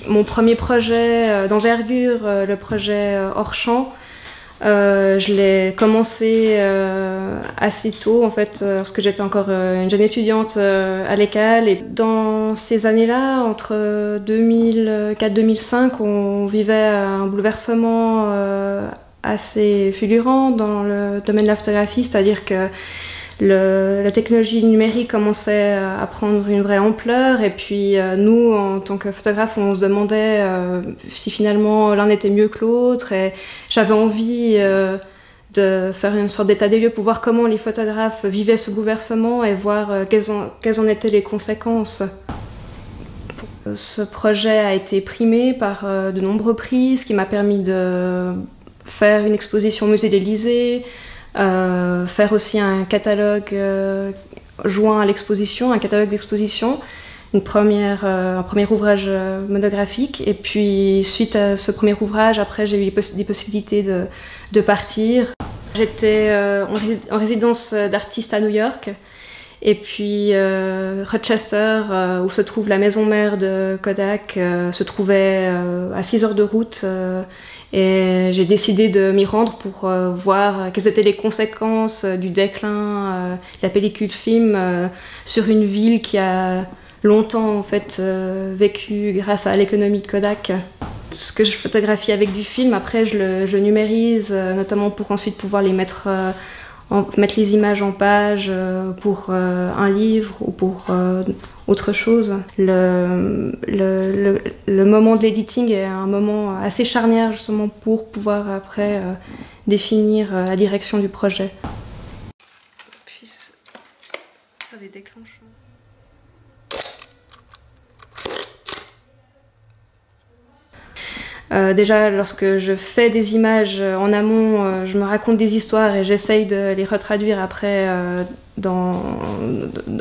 Mon premier projet d'envergure, le projet Hors Champ, je l'ai commencé assez tôt, en fait, lorsque j'étais encore une jeune étudiante à l'ECAL. Et dans ces années-là, entre 2004-2005, on vivait un bouleversement assez fulgurant dans le domaine de la photographie, c'est-à-dire que la technologie numérique commençait à prendre une vraie ampleur, et puis nous, en tant que photographes, on se demandait si finalement l'un était mieux que l'autre, et j'avais envie de faire une sorte d'état des lieux pour voir comment les photographes vivaient ce bouleversement et voir quelles en étaient les conséquences. Ce projet a été primé par de nombreux prix, ce qui m'a permis de faire une exposition au musée de l'Élysée, faire aussi un catalogue joint à l'exposition, un catalogue d'exposition, un premier ouvrage monographique. Et puis suite à ce premier ouvrage, après j'ai eu des possibilités de partir. J'étais en résidence d'artiste à New York, et puis Rochester, où se trouve la maison mère de Kodak, se trouvait à 6 heures de route. Et j'ai décidé de m'y rendre pour voir quelles étaient les conséquences du déclin de la pellicule film sur une ville qui a longtemps en fait vécu grâce à l'économie de Kodak. Ce que je photographie avec du film, après je le numérise, notamment pour ensuite pouvoir mettre les images en page pour un livre ou pour autre chose. Le moment de l'editing est un moment assez charnière justement pour pouvoir après définir la direction du projet. Puis faire des déclenchements. Déjà, lorsque je fais des images en amont, je me raconte des histoires et j'essaye de les retraduire après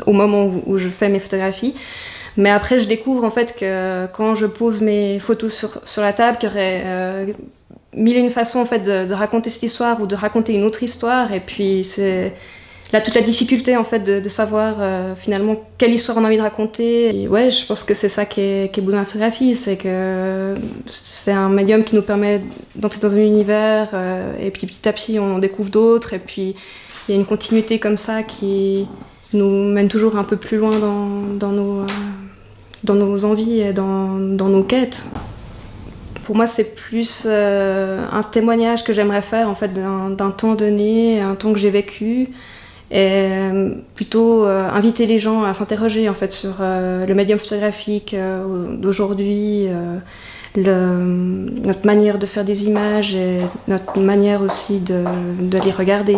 au moment où je fais mes photographies. Mais après, je découvre en fait que quand je pose mes photos sur la table, qu'il y aurait mille et une façons en fait, de raconter cette histoire ou de raconter une autre histoire. Et puis c'est là toute la difficulté en fait de savoir finalement quelle histoire on a envie de raconter. Et ouais, je pense que c'est ça qui est beau dans la photographie, c'est que c'est un médium qui nous permet d'entrer dans un univers et puis petit à petit on découvre d'autres, et puis il y a une continuité comme ça qui nous mène toujours un peu plus loin dans nos envies et dans nos quêtes. Pour moi, c'est plus un témoignage que j'aimerais faire en fait, d'un temps donné, un temps que j'ai vécu. Et plutôt inviter les gens à s'interroger en fait, sur le médium photographique d'aujourd'hui, notre manière de faire des images et notre manière aussi de les regarder.